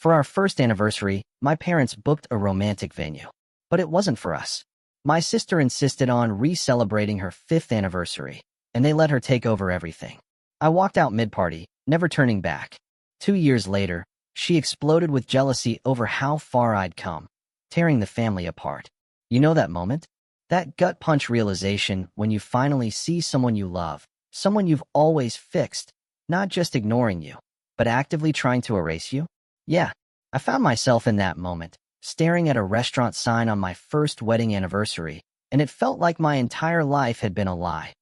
For our first anniversary, my parents booked a romantic venue. But it wasn't for us. My sister insisted on re-celebrating her 5th anniversary, and they let her take over everything. I walked out mid-party, never turning back. 2 years later, she exploded with jealousy over how far I'd come, tearing the family apart. You know that moment? That gut punch realization when you finally see someone you love, someone you've always fixed, not just ignoring you, but actively trying to erase you? Yeah, I found myself in that moment, staring at a restaurant sign on my first wedding anniversary, and it felt like my entire life had been a lie.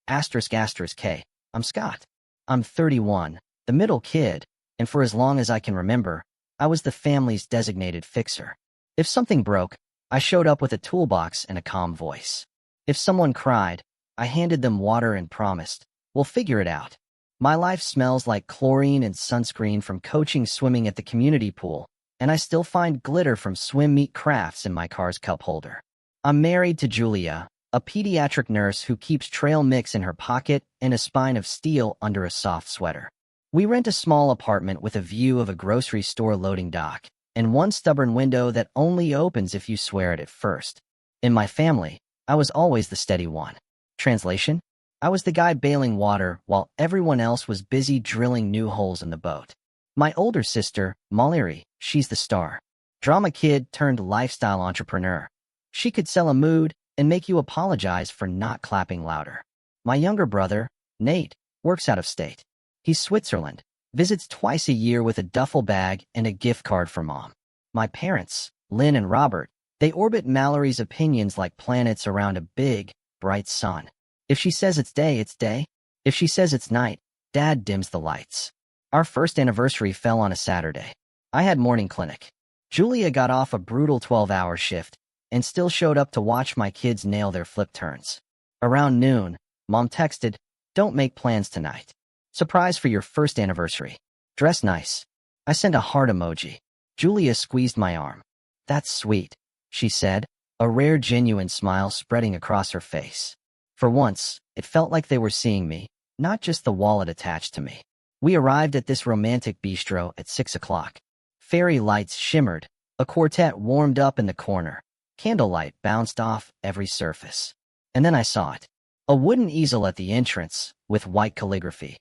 K. I'm Scott. I'm 31, the middle kid, and for as long as I can remember, I was the family's designated fixer. If something broke, I showed up with a toolbox and a calm voice. If someone cried, I handed them water and promised, we'll figure it out. My life smells like chlorine and sunscreen from coaching swimming at the community pool, and I still find glitter from swim meet crafts in my car's cup holder. I'm married to Julia, a pediatric nurse who keeps trail mix in her pocket and a spine of steel under a soft sweater. We rent a small apartment with a view of a grocery store loading dock, and one stubborn window that only opens if you swear at it first. In my family, I was always the steady one. Translation? I was the guy bailing water while everyone else was busy drilling new holes in the boat. My older sister, Mallory, she's the star. Drama kid turned lifestyle entrepreneur. She could sell a mood and make you apologize for not clapping louder. My younger brother, Nate, works out of state. He's Switzerland, visits twice a year with a duffel bag and a gift card for mom. My parents, Lynn and Robert, they orbit Mallory's opinions like planets around a big, bright sun. If she says it's day, it's day. If she says it's night, Dad dims the lights. Our first anniversary fell on a Saturday. I had morning clinic. Julia got off a brutal 12-hour shift and still showed up to watch my kids nail their flip turns. Around noon, Mom texted, "Don't make plans tonight. Surprise for your first anniversary. Dress nice." I sent a heart emoji. Julia squeezed my arm. "That's sweet," she said, a rare genuine smile spreading across her face. For once, it felt like they were seeing me, not just the wallet attached to me. We arrived at this romantic bistro at 6 o'clock. Fairy lights shimmered, a quartet warmed up in the corner. Candlelight bounced off every surface. And then I saw it. A wooden easel at the entrance, with white calligraphy.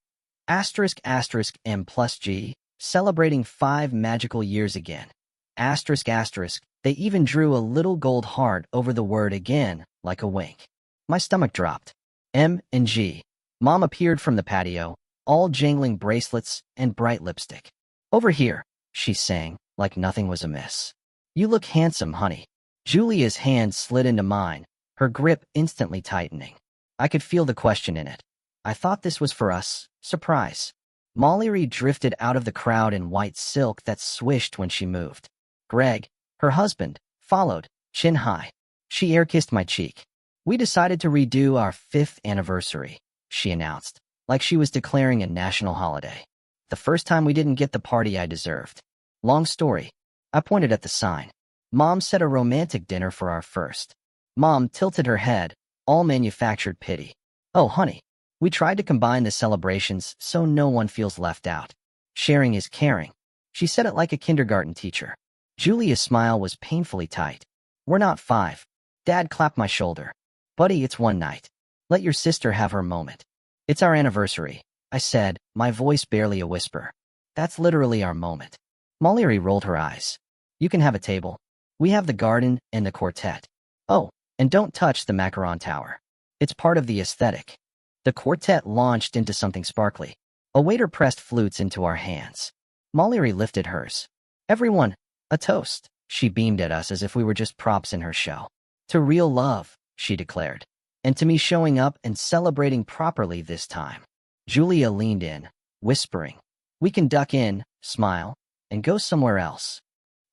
**M+G, celebrating 5 magical years again. **, they even drew a little gold heart over the word again, like a wink. My stomach dropped. M and G. Mom appeared from the patio, all jangling bracelets and bright lipstick. "Over here," she sang, like nothing was amiss. "You look handsome, honey." Julia's hand slid into mine, her grip instantly tightening. I could feel the question in it. "I thought this was for us. Surprise." Mallory drifted out of the crowd in white silk that swished when she moved. Greg, her husband, followed, chin high. She air-kissed my cheek. "We decided to redo our 5th anniversary," she announced, like she was declaring a national holiday. "The first time we didn't get the party I deserved. Long story." I pointed at the sign. "Mom said a romantic dinner for our first." Mom tilted her head, all manufactured pity. "Oh, honey, we tried to combine the celebrations so no one feels left out. Sharing is caring." She said it like a kindergarten teacher. Julia's smile was painfully tight. "We're not 5. Dad clapped my shoulder. "Buddy, it's one night. Let your sister have her moment." "It's our anniversary," I said, my voice barely a whisper. "That's literally our moment." Mallory rolled her eyes. "You can have a table. We have the garden and the quartet. Oh, and don't touch the macaron tower. It's part of the aesthetic." The quartet launched into something sparkly. A waiter pressed flutes into our hands. Mallory lifted hers. "Everyone, a toast." She beamed at us as if we were just props in her show. "To real love," she declared. "And to me showing up and celebrating properly this time." Julia leaned in, whispering, "We can duck in, smile, and go somewhere else."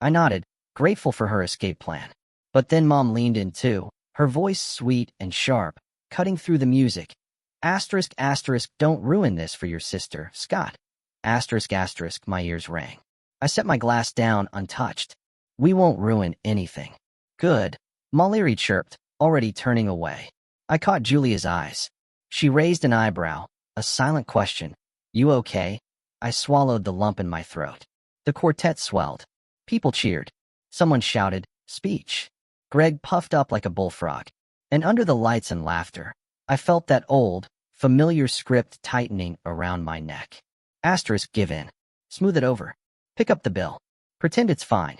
I nodded, grateful for her escape plan. But then Mom leaned in too, her voice sweet and sharp, cutting through the music. Don't ruin this for your sister, Scott." My ears rang. I set my glass down untouched. "We won't ruin anything." "Good," Mallory chirped, already turning away. I caught Julia's eyes. She raised an eyebrow, a silent question. "You okay?" I swallowed the lump in my throat. The quartet swelled. People cheered. Someone shouted, "Speech." Greg puffed up like a bullfrog. And under the lights and laughter, I felt that old, familiar script tightening around my neck. Asterisk, give in. Smooth it over. Pick up the bill. Pretend it's fine.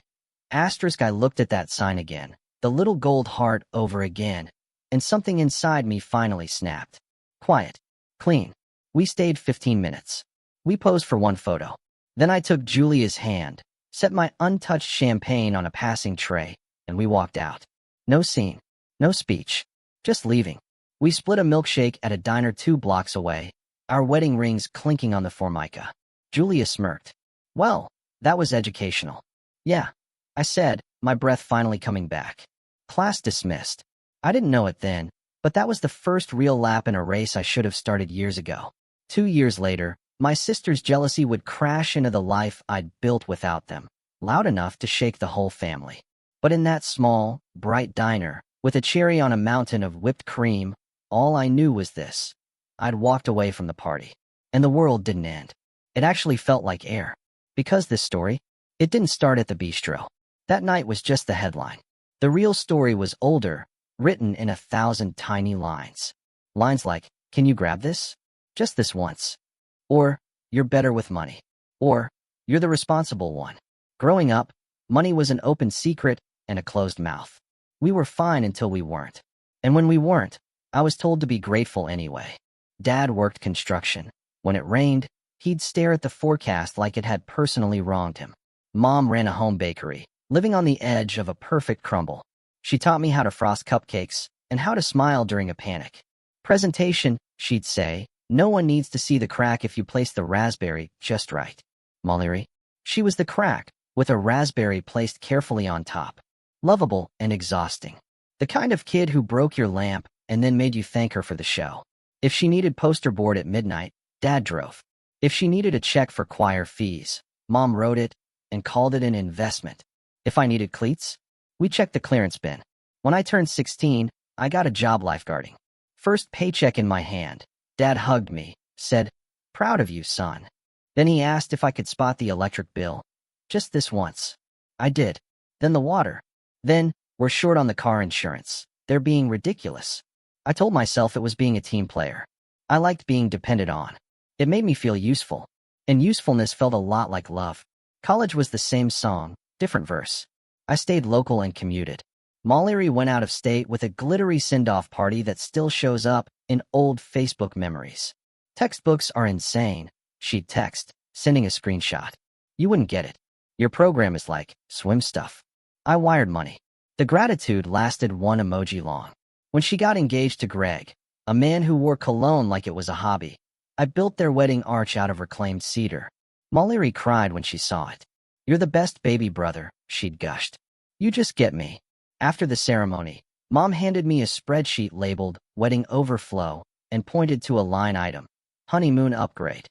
Asterisk, I looked at that sign again, the little gold heart over again, and something inside me finally snapped. Quiet. Clean. We stayed 15 minutes. We posed for one photo. Then I took Julia's hand, set my untouched champagne on a passing tray, and we walked out. No scene. No speech. Just leaving. We split a milkshake at a diner 2 blocks away, our wedding rings clinking on the formica. Julia smirked. Well, that was educational. Yeah, I said, my breath finally coming back. Class dismissed. I didn't know it then, but that was the first real lap in a race I should have started years ago. 2 years later, my sister's jealousy would crash into the life I'd built without them, loud enough to shake the whole family. But in that small, bright diner, with a cherry on a mountain of whipped cream, all I knew was this. I'd walked away from the party, and the world didn't end. It actually felt like air. Because this story, it didn't start at the bistro. That night was just the headline. The real story was older, written in 1,000 tiny lines. Lines like, "Can you grab this? Just this once." Or, "You're better with money." Or, "You're the responsible one." Growing up, money was an open secret and a closed mouth. We were fine until we weren't. And when we weren't, I was told to be grateful anyway. Dad worked construction. When it rained, he'd stare at the forecast like it had personally wronged him. Mom ran a home bakery, living on the edge of a perfect crumble. She taught me how to frost cupcakes and how to smile during a panic. Presentation, she'd say, "No one needs to see the crack if you place the raspberry just right." Mallory. She was the crack, with a raspberry placed carefully on top. Lovable and exhausting. The kind of kid who broke your lamp and then made you thank her for the show. If she needed poster board at midnight, Dad drove. If she needed a check for choir fees, Mom wrote it and called it an investment. If I needed cleats, we checked the clearance bin. When I turned 16, I got a job lifeguarding. First paycheck in my hand. Dad hugged me, said, "Proud of you, son." Then he asked if I could spot the electric bill. Just this once. I did. Then the water. Then, we're short on the car insurance. They're being ridiculous. I told myself it was being a team player. I liked being depended on. It made me feel useful. And usefulness felt a lot like love. College was the same song, different verse. I stayed local and commuted. Mallory went out of state with a glittery send-off party that still shows up in old Facebook memories. "Textbooks are insane," she'd text, sending a screenshot. "You wouldn't get it. Your program is like swim stuff." I wired money. The gratitude lasted 1 emoji long. When she got engaged to Greg, a man who wore cologne like it was a hobby, I built their wedding arch out of reclaimed cedar. Mallory cried when she saw it. "You're the best baby brother," she'd gushed. "You just get me." After the ceremony, Mom handed me a spreadsheet labeled Wedding Overflow and pointed to a line item, "Honeymoon upgrade."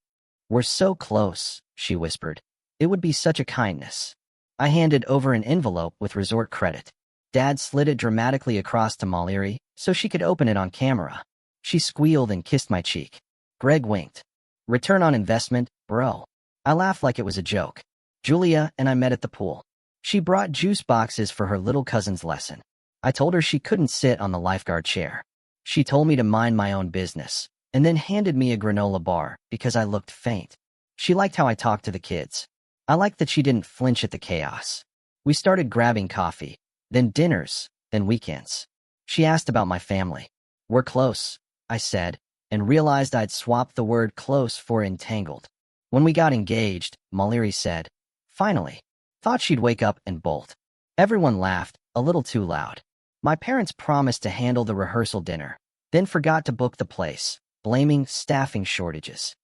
"We're so close," she whispered. "It would be such a kindness." I handed over an envelope with resort credit. Dad slid it dramatically across to Mallory so she could open it on camera. She squealed and kissed my cheek. Greg winked. "Return on investment, bro." I laughed like it was a joke. Julia and I met at the pool. She brought juice boxes for her little cousin's lesson. I told her she couldn't sit on the lifeguard chair. She told me to mind my own business, and then handed me a granola bar because I looked faint. She liked how I talked to the kids. I liked that she didn't flinch at the chaos. We started grabbing coffee, then dinners, then weekends. She asked about my family. "We're close," I said, and realized I'd swapped the word close for entangled. When we got engaged, Mallory said, "Finally." Thought she'd wake up and bolt. Everyone laughed, a little too loud. My parents promised to handle the rehearsal dinner, then forgot to book the place, blaming staffing shortages.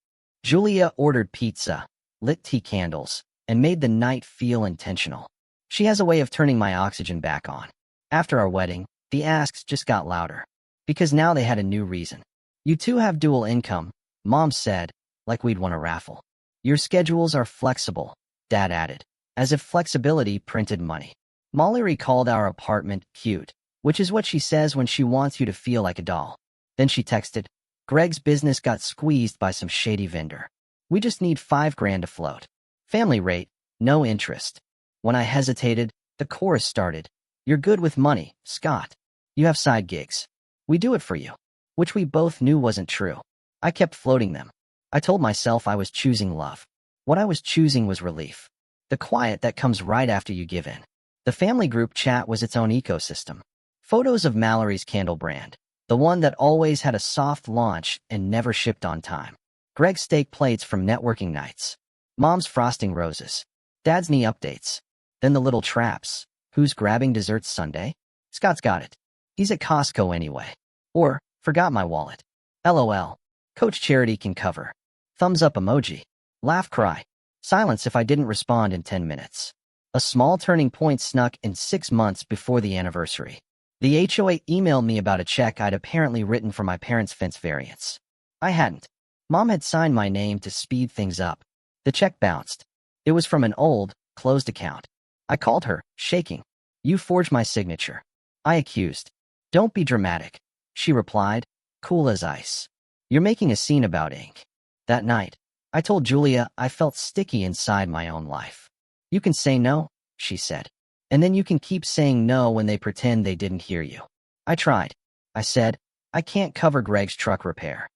Julia ordered pizza, lit tea candles, and made the night feel intentional. She has a way of turning my oxygen back on. After our wedding, the asks just got louder. Because now they had a new reason. "You two have dual income," Mom said, like we'd won a raffle. "Your schedules are flexible," Dad added, as if flexibility printed money. Mallory called our apartment cute, which is what she says when she wants you to feel like a doll. Then she texted, "Greg's business got squeezed by some shady vendor. We just need $5 grand to float. Family rate, No interest. When I hesitated, the chorus started. You're good with money, Scott. You have side gigs. We do it for you. Which we both knew wasn't true. I kept floating them. I told myself I was choosing love. What I was choosing was relief. The quiet that comes right after you give in. The family group chat was its own ecosystem. Photos of Mallory's candle brand, the one that always had a soft launch and never shipped on time. Greg's steak plates from networking nights. Mom's frosting roses. Dad's knee updates. Then the little traps. Who's grabbing desserts Sunday? Scott's got it. He's at Costco anyway. Or, forgot my wallet. LOL. Coach Charity can cover. Thumbs up emoji. Laugh cry. Silence if I didn't respond in 10 minutes. A small turning point snuck in 6 months before the anniversary. The HOA emailed me about a check I'd apparently written for my parents' fence variance. I hadn't. Mom had signed my name to speed things up. The check bounced. It was from an old, closed account. I called her, shaking. You forged my signature. I accused. Don't be dramatic. She replied, cool as ice. You're making a scene about ink. That night, I told Julia I felt sticky inside my own life. You can say no, she said. And then you can keep saying no when they pretend they didn't hear you. I tried. I said, I can't cover Greg's truck repair.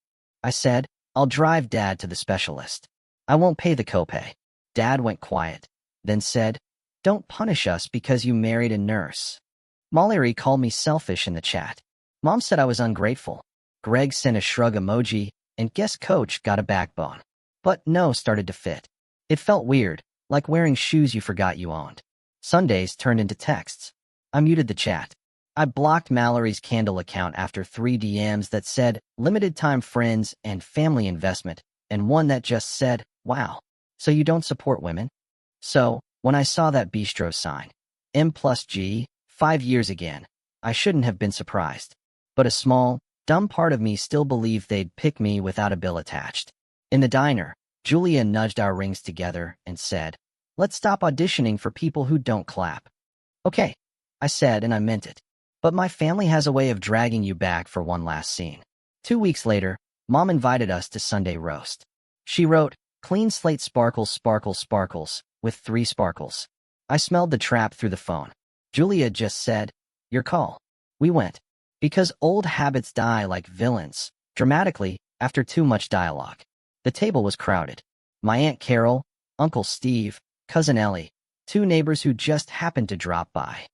I said, I'll drive Dad to the specialist. I won't pay the copay. Dad went quiet, then said, don't punish us because you married a nurse. Mallory called me selfish in the chat. Mom said I was ungrateful. Greg sent a shrug emoji, and guess Coach got a backbone. But no started to fit. It felt weird, like wearing shoes you forgot you owned. Sundays turned into texts. I muted the chat. I blocked Mallory's Candle account after 3 DMs that said limited time friends and family investment, and one that just said, wow, so you don't support women? So, when I saw that bistro sign, M+G, 5 years again, I shouldn't have been surprised. But a small, dumb part of me still believed they'd pick me without a bill attached. In the diner, Julia nudged our rings together and said, let's stop auditioning for people who don't clap. Okay, I said, and I meant it. But my family has a way of dragging you back for one last scene. 2 weeks later, Mom invited us to Sunday roast. She wrote, clean slate sparkles, sparkles, sparkles, with 3 sparkles. I smelled the trap through the phone. Julia just said, your call. We went. Because old habits die like villains, dramatically, after too much dialogue. The table was crowded. My Aunt Carol, Uncle Steve, Cousin Ellie, 2 neighbors who just happened to drop by.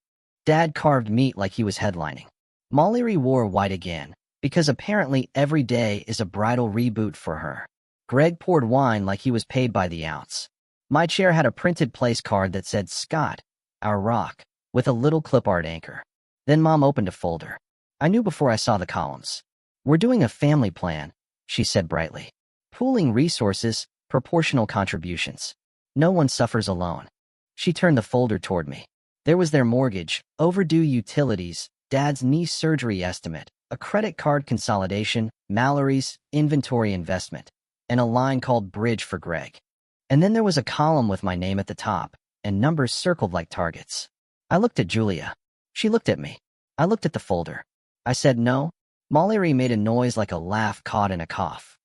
Dad carved meat like he was headlining. Mallory wore white again, because apparently every day is a bridal reboot for her. Greg poured wine like he was paid by the ounce. My chair had a printed place card that said Scott, our rock, with a little clip art anchor. Then Mom opened a folder. I knew before I saw the columns. We're doing a family plan, she said brightly. Pooling resources, proportional contributions. No one suffers alone. She turned the folder toward me. There was their mortgage, overdue utilities, Dad's knee surgery estimate, a credit card consolidation, Mallory's inventory investment, and a line called Bridge for Greg. And then there was a column with my name at the top, and numbers circled like targets. I looked at Julia. She looked at me. I looked at the folder. I said no. Mallory made a noise like a laugh caught in a cough.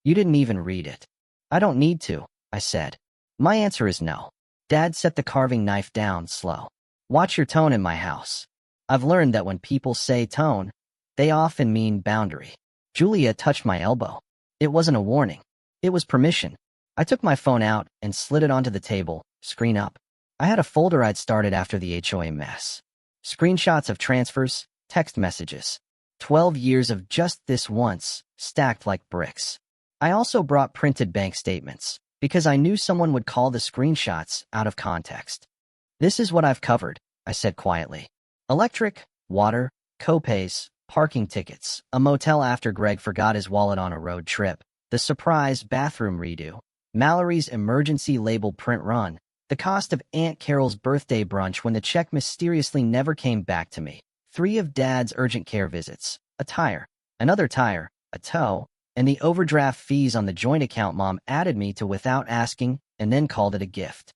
You didn't even read it. I don't need to, I said. My answer is no. Dad set the carving knife down slow. Watch your tone in my house. I've learned that when people say tone, they often mean boundary. Julia touched my elbow. It wasn't a warning. It was permission. I took my phone out and slid it onto the table, screen up. I had a folder I'd started after the HOA mess. Screenshots of transfers, text messages. 12 years of just this once, stacked like bricks. I also brought printed bank statements, because I knew someone would call the screenshots out of context. This is what I've covered, I said quietly. Electric, water, copays, parking tickets, a motel after Greg forgot his wallet on a road trip, the surprise bathroom redo, Mallory's emergency label print run, the cost of Aunt Carol's birthday brunch when the check mysteriously never came back to me, 3 of Dad's urgent care visits, a tire, another tire, a tow, and the overdraft fees on the joint account Mom added me to without asking and then called it a gift.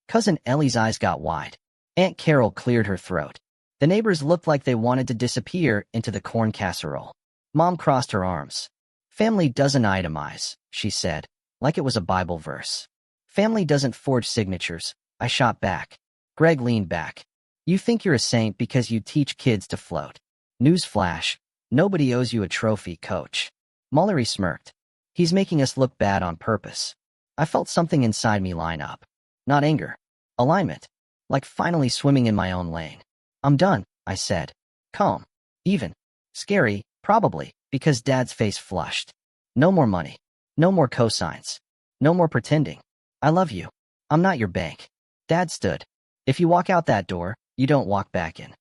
Cousin Ellie's eyes got wide. Aunt Carol cleared her throat. The neighbors looked like they wanted to disappear into the corn casserole. Mom crossed her arms. Family doesn't itemize, she said, like it was a Bible verse. Family doesn't forge signatures, I shot back. Greg leaned back. You think you're a saint because you teach kids to float. Newsflash, nobody owes you a trophy, coach. Mallory smirked. He's making us look bad on purpose. I felt something inside me line up. Not anger. Alignment. Like finally swimming in my own lane. I'm done, I said. Calm. Even. Scary, probably, because Dad's face flushed. No more money. No more cosigns. No more pretending. I love you. I'm not your bank. Dad stood. If you walk out that door, you don't walk back in.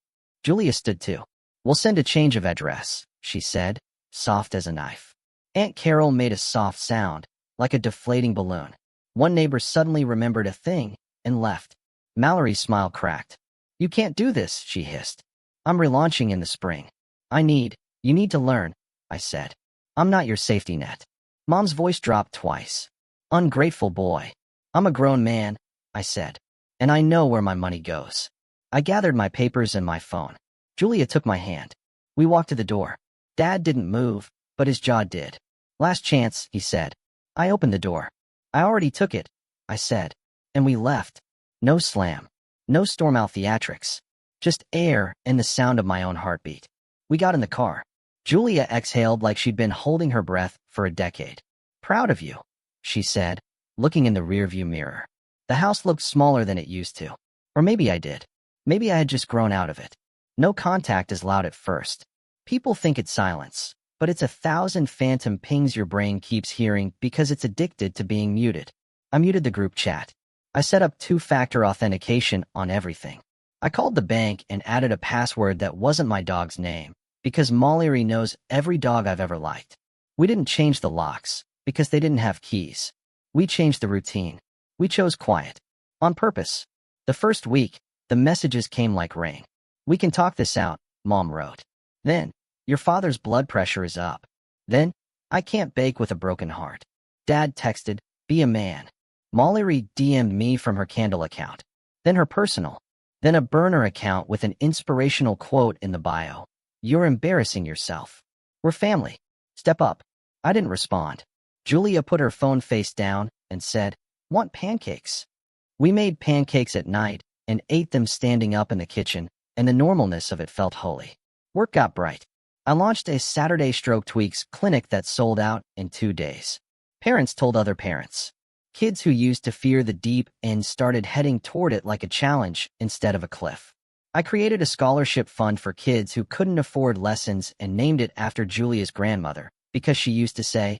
Julia stood too. We'll send a change of address, she said, soft as a knife. Aunt Carol made a soft sound, like a deflating balloon. One neighbor suddenly remembered a thing and left. Mallory's smile cracked. You can't do this, she hissed. I'm relaunching in the spring. You need to learn, I said. I'm not your safety net. Mom's voice dropped twice. Ungrateful boy. I'm a grown man, I said. And I know where my money goes. I gathered my papers and my phone. Julia took my hand. We walked to the door. Dad didn't move, but his jaw did. Last chance, he said. I opened the door. I already took it, I said. And we left. No slam. No storm-out theatrics. Just air and the sound of my own heartbeat. We got in the car. Julia exhaled like she'd been holding her breath for a decade. Proud of you, she said, looking in the rearview mirror. The house looked smaller than it used to. Or maybe I did. Maybe I had just grown out of it. No contact is loud at first. People think it's silence, but it's 1,000 phantom pings your brain keeps hearing because it's addicted to being muted. I muted the group chat. I set up two-factor authentication on everything. I called the bank and added a password that wasn't my dog's name, because Mallory knows every dog I've ever liked. We didn't change the locks, because they didn't have keys. We changed the routine. We chose quiet. On purpose. The first week, the messages came like rain. We can talk this out, Mom wrote. Then, your father's blood pressure is up. Then, I can't bake with a broken heart. Dad texted, be a man. Mallory DM'd me from her Candle account. Then her personal. Then a burner account with an inspirational quote in the bio. You're embarrassing yourself. We're family. Step up. I didn't respond. Julia put her phone face down and said, want pancakes? We made pancakes at night and ate them standing up in the kitchen, and the normalness of it felt holy. Work got bright. I launched a Saturday Stroke Tweaks clinic that sold out in 2 days. Parents told other parents. Kids who used to fear the deep end started heading toward it like a challenge instead of a cliff. I created a scholarship fund for kids who couldn't afford lessons and named it after Julia's grandmother, because she used to say,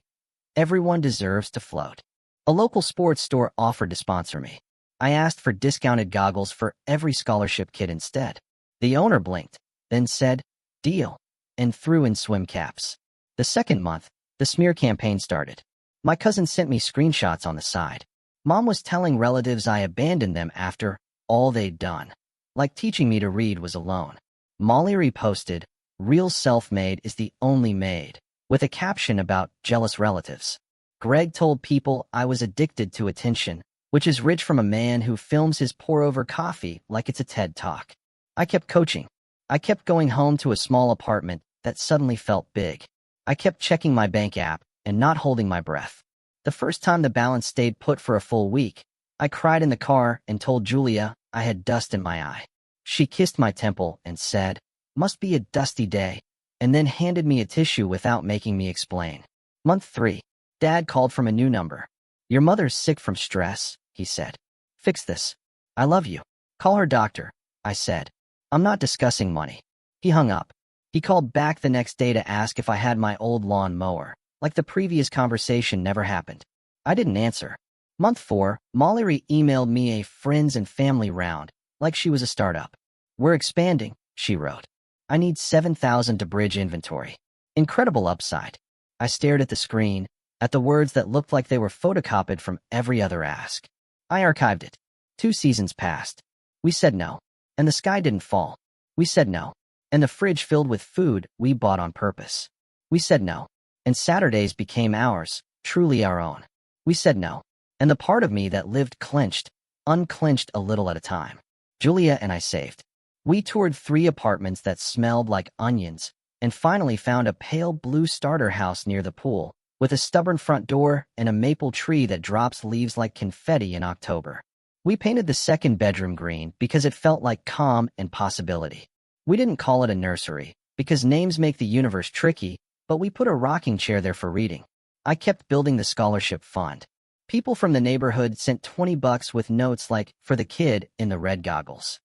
everyone deserves to float. A local sports store offered to sponsor me. I asked for discounted goggles for every scholarship kid instead. The owner blinked, then said, deal, and threw in swim caps. The second month, the smear campaign started. My cousin sent me screenshots on the side. Mom was telling relatives I abandoned them after all they'd done. Like teaching me to read was alone. Molly reposted, real self-made is the only made, with a caption about jealous relatives. Greg told people I was addicted to attention, which is rich from a man who films his pour-over coffee like it's a TED Talk. I kept coaching. I kept going home to a small apartment that suddenly felt big. I kept checking my bank app and not holding my breath. The first time the balance stayed put for a full week, I cried in the car and told Julia I had dust in my eye. She kissed my temple and said, must be a dusty day, and then handed me a tissue without making me explain. Month 3. Dad called from a new number. Your mother's sick from stress, he said. Fix this. I love you. Call her doctor, I said. I'm not discussing money. He hung up. He called back the next day to ask if I had my old lawn mower, like the previous conversation never happened. I didn't answer. Month 4, Mallory emailed me a friends and family round, like she was a startup. We're expanding, she wrote. I need 7,000 to bridge inventory. Incredible upside. I stared at the screen, at the words that looked like they were photocopied from every other ask. I archived it. 2 seasons passed. We said no. And the sky didn't fall. We said no. And the fridge filled with food we bought on purpose. We said no. And Saturdays became ours, truly our own. We said no. And the part of me that lived clenched, unclenched a little at a time. Julia and I saved. We toured 3 apartments that smelled like onions, and finally found a pale blue starter house near the pool, with a stubborn front door and a maple tree that drops leaves like confetti in October. We painted the second bedroom green because it felt like calm and possibility. We didn't call it a nursery because names make the universe tricky, but we put a rocking chair there for reading. I kept building the scholarship fund. People from the neighborhood sent $20 with notes like, "For the kid in the red goggles."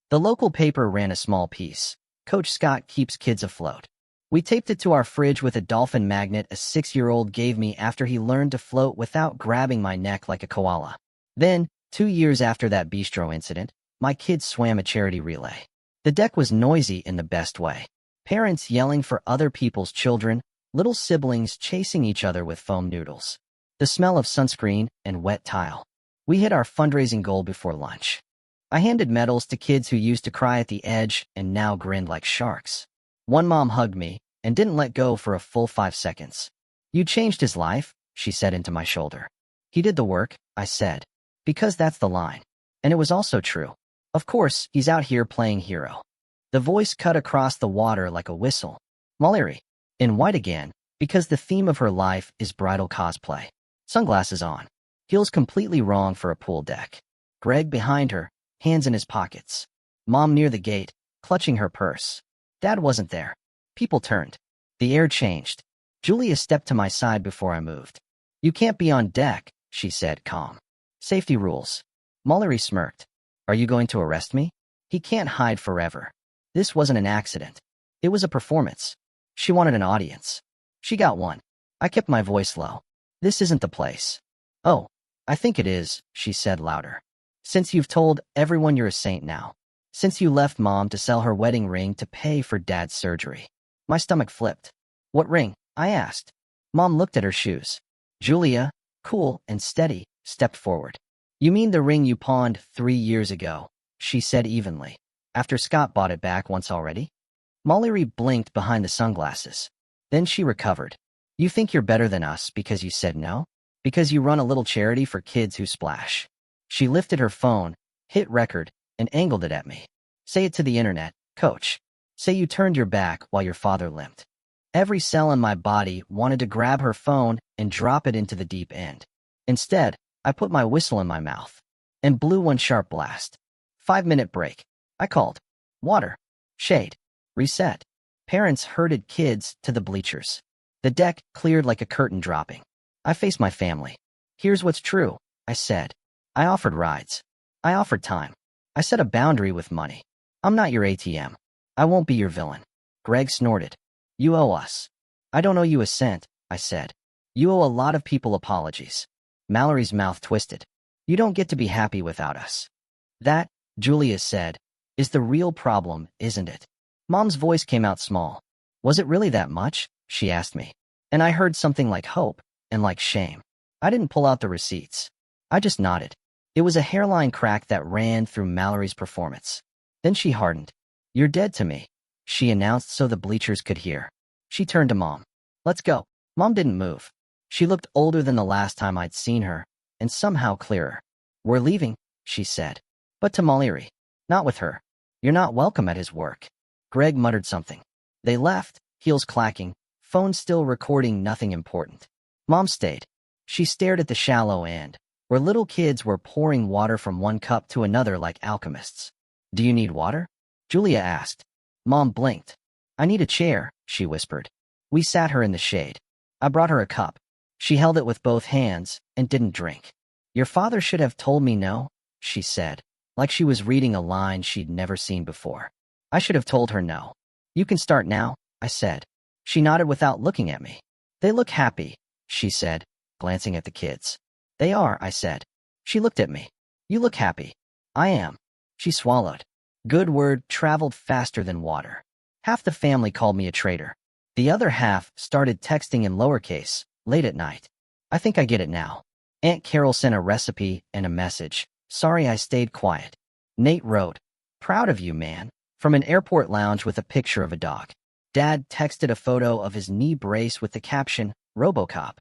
The local paper ran a small piece. "Coach Scott keeps kids afloat." We taped it to our fridge with a dolphin magnet a 6-year-old gave me after he learned to float without grabbing my neck like a koala. Then, 2 years after that bistro incident, my kids swam a charity relay. The deck was noisy in the best way. Parents yelling for other people's children, little siblings chasing each other with foam noodles. The smell of sunscreen and wet tile. We hit our fundraising goal before lunch. I handed medals to kids who used to cry at the edge and now grinned like sharks. One mom hugged me and didn't let go for a full 5 seconds. "You changed his life," she said into my shoulder. "He did the work," I said. Because that's the line. And it was also true. Of course, he's out here playing hero. The voice cut across the water like a whistle. Mallory. In white again, because the theme of her life is bridal cosplay. Sunglasses on. Heels completely wrong for a pool deck. Greg behind her, hands in his pockets. Mom near the gate, clutching her purse. Dad wasn't there. People turned. The air changed. Julia stepped to my side before I moved. "You can't be on deck," she said, calm. "Safety rules." Mallory smirked. "Are you going to arrest me?" He can't hide forever. This wasn't an accident. It was a performance. She wanted an audience. She got one. I kept my voice low. "This isn't the place." "Oh, I think it is," she said louder. "Since you've told everyone you're a saint now. Since you left Mom to sell her wedding ring to pay for Dad's surgery." My stomach flipped. "What ring?" I asked. Mom looked at her shoes. Julia, cool and steady, stepped forward. "You mean the ring you pawned 3 years ago," she said evenly. "After Scott bought it back once already?" Mallory blinked behind the sunglasses. Then she recovered. "You think you're better than us because you said no? Because you run a little charity for kids who splash." She lifted her phone, hit record, and angled it at me. "Say it to the internet, Coach. Say you turned your back while your father limped." Every cell in my body wanted to grab her phone and drop it into the deep end. Instead, I put my whistle in my mouth and blew one sharp blast. 5-minute break. I called. Water. Shade. Reset. Parents herded kids to the bleachers. The deck cleared like a curtain dropping. I faced my family. "Here's what's true," I said. "I offered rides. I offered time. I set a boundary with money. I'm not your ATM. I won't be your villain." Greg snorted. "You owe us." "I don't owe you a cent," I said. "You owe a lot of people apologies." Mallory's mouth twisted. "You don't get to be happy without us." "That," Julia said, "is the real problem, isn't it?" Mom's voice came out small. "Was it really that much?" she asked me. And I heard something like hope and like shame. I didn't pull out the receipts. I just nodded. It was a hairline crack that ran through Mallory's performance. Then she hardened. "You're dead to me," she announced so the bleachers could hear. She turned to Mom. "Let's go." Mom didn't move. She looked older than the last time I'd seen her, and somehow clearer. "We're leaving," she said. But to Mallory. "Not with her. You're not welcome at his work." Greg muttered something. They left, heels clacking, phone still recording nothing important. Mom stayed. She stared at the shallow end, where little kids were pouring water from one cup to another like alchemists. "Do you need water?" Julia asked. Mom blinked. "I need a chair," she whispered. We sat her in the shade. I brought her a cup. She held it with both hands and didn't drink. "Your father should have told me no," she said, like she was reading a line she'd never seen before. I should have told her no. "You can start now," I said. She nodded without looking at me. "They look happy," she said, glancing at the kids. "They are," I said. She looked at me. "You look happy." "I am." She swallowed. Good word traveled faster than water. Half the family called me a traitor. The other half started texting in lowercase, late at night. I think I get it now. Aunt Carol sent a recipe and a message. "Sorry I stayed quiet." Nate wrote, "Proud of you, man," from an airport lounge with a picture of a dog. Dad texted a photo of his knee brace with the caption, "RoboCop."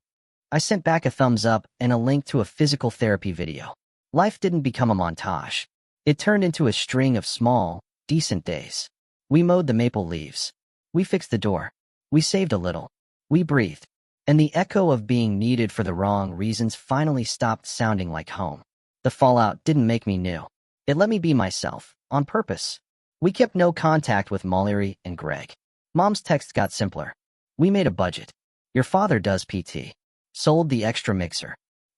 I sent back a thumbs up and a link to a physical therapy video. Life didn't become a montage. It turned into a string of small, decent days. We mowed the maple leaves. We fixed the door. We saved a little. We breathed. And the echo of being needed for the wrong reasons finally stopped sounding like home. The fallout didn't make me new. It let me be myself, on purpose. We kept no contact with Mallory and Greg. Mom's text got simpler. We made a budget. Your father does PT. Sold the extra mixer.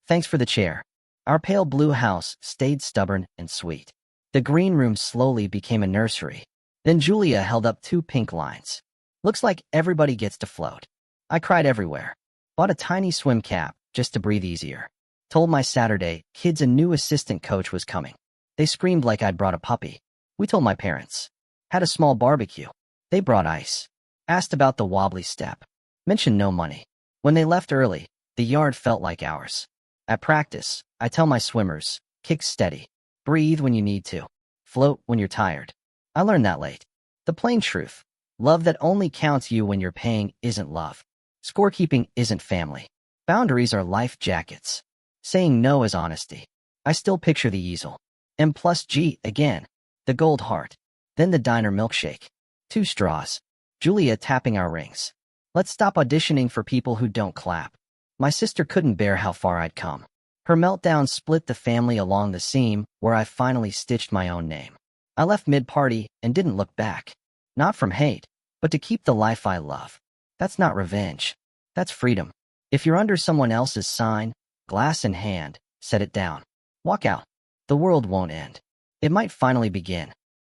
Thanks for the chair. Our pale blue house stayed stubborn and sweet. The green room slowly became a nursery. Then Julia held up 2 pink lines. Looks like everybody gets to float. I cried everywhere. Bought a tiny swim cap just to breathe easier. Told my Saturday kids a new assistant coach was coming. They screamed like I'd brought a puppy. We told my parents. Had a small barbecue. They brought ice. Asked about the wobbly step. Mentioned no money. When they left early, the yard felt like ours. At practice, I tell my swimmers, kick steady. Breathe when you need to. Float when you're tired. I learned that late. The plain truth. Love that only counts you when you're paying isn't love. Scorekeeping isn't family. Boundaries are life jackets. Saying no is honesty. I still picture the easel. M plus G again. The gold heart. Then the diner milkshake. 2 straws. Julia tapping our rings. Let's stop auditioning for people who don't clap. My sister couldn't bear how far I'd come. Her meltdown split the family along the seam where I finally stitched my own name. I left mid-party and didn't look back. Not from hate, but to keep the life I love. That's not revenge. That's freedom. If you're under someone else's sign, glass in hand, set it down. Walk out. The world won't end. It might finally begin.